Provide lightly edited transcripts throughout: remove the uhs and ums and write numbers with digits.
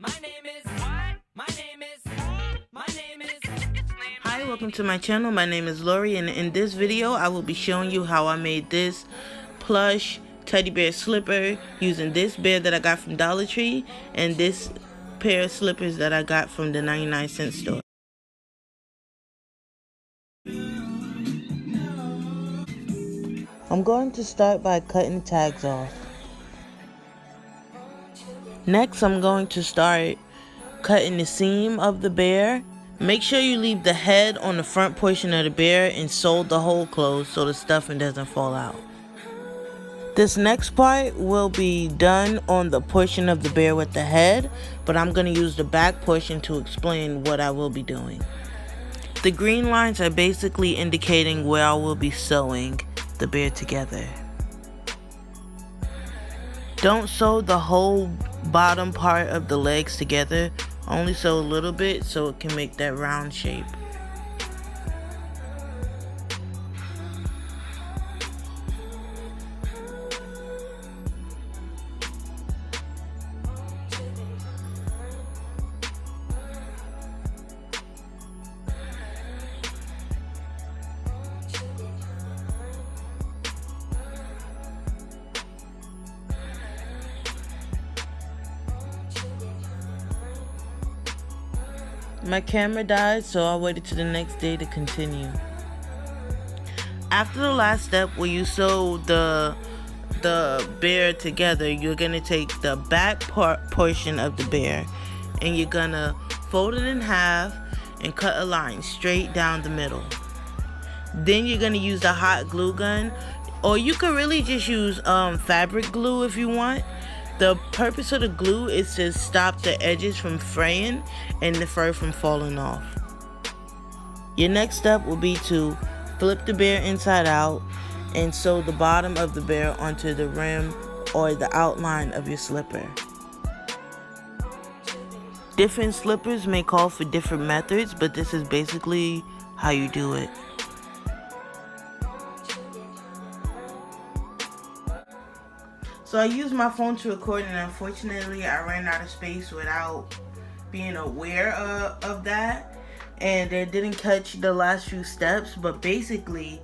Hi, welcome to my channel. My name is Lori, and in this video I will be showing you how I made this plush teddy bear slipper using this bear that I got from Dollar Tree and this pair of slippers that I got from the 99-cent store. I'm going to start by cutting the tags off. Next, I'm going to start cutting the seam of the bear. Make sure you leave the head on the front portion of the bear and sew the hole closed so the stuffing doesn't fall out. This next part will be done on the portion of the bear with the head, but I'm going to use the back portion to explain what I will be doing. The green lines are basically indicating where I will be sewing the bear together. Don't sew the whole bottom part of the legs together, only sew a little bit so it can make that round shape. My camera died, so I waited till the next day to continue. After the last step where you sew the bear together, you're gonna take the back portion of the bear and you're gonna fold it in half and cut a line straight down the middle. Then you're gonna use the hot glue gun, or you could really just use fabric glue if you want. The purpose of the glue is to stop the edges from fraying and the fur from falling off. Your next step will be to flip the bear inside out and sew the bottom of the bear onto the rim or the outline of your slipper. Different slippers may call for different methods, but this is basically how you do it. So I used my phone to record, and unfortunately I ran out of space without being aware of that, and it didn't catch the last few steps. But basically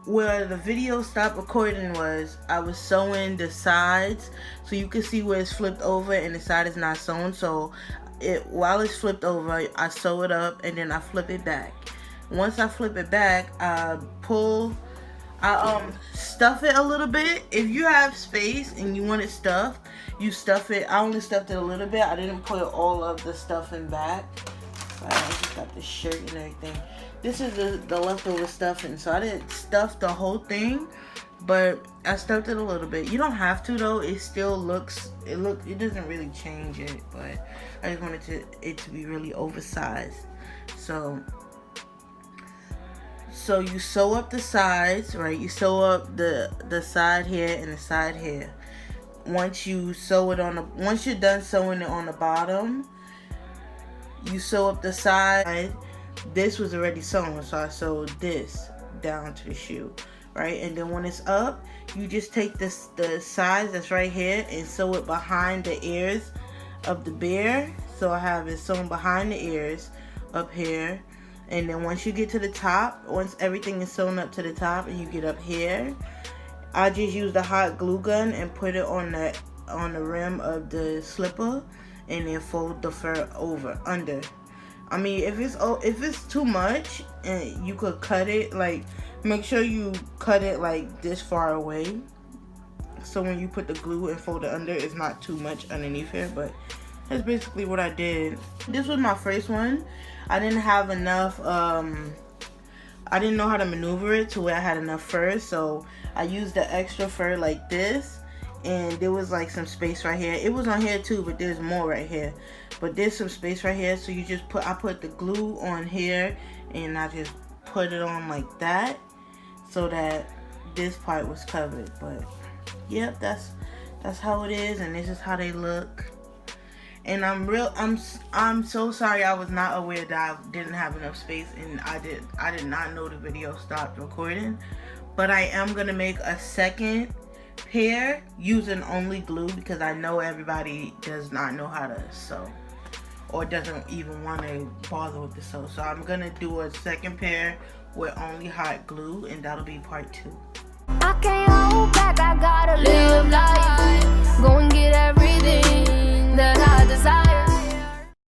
where the video stopped recording was I was sewing the sides, so you can see where it's flipped over and the side is not sewn. So while it's flipped over, I sew it up and then I flip it back. Once I flip it back, I stuff it a little bit. If you have space and you want it stuffed, you stuff it. I only stuffed it a little bit. I didn't put all of the stuffing back. I just got the shirt and everything. This is the leftover stuffing, so I didn't stuff the whole thing, but I stuffed it a little bit. You don't have to though. It still looks. It doesn't really change it, but I just wanted it to be really oversized. So you sew up the sides, right? You sew up the side here and the side here. Once you sew it once you're done sewing it on the bottom, you sew up the side. This was already sewn, so I sewed this down to the shoe, right? And then when it's up, you just take the size that's right here and sew it behind the ears of the bear. So I have it sewn behind the ears up here. And then once you get to the top, once everything is sewn up to the top and you get up here, I just use the hot glue gun and put it on the rim of the slipper, and then fold the fur over under. I mean, if it's too much, and you could cut it, like, make sure you cut it like this far away, so when you put the glue and fold it under, it's not too much underneath here. But that's basically what I did. This was my first one. I didn't have enough, I didn't know how to maneuver it to where I had enough fur, so I used the extra fur like this, and there was like some space right here. It was on here too, but there's more right here. But there's some space right here, so you just I put the glue on here, and I just put it on like that, so that this part was covered. But yep, that's how it is, and this is how they look. And I'm so sorry I was not aware that I didn't have enough space, and I did not know the video stopped recording. But I am gonna make a second pair using only glue because I know everybody does not know how to sew or doesn't even want to bother with the sew. So I'm gonna do a second pair with only hot glue, and that'll be part 2. I can't hold back, I gotta live life.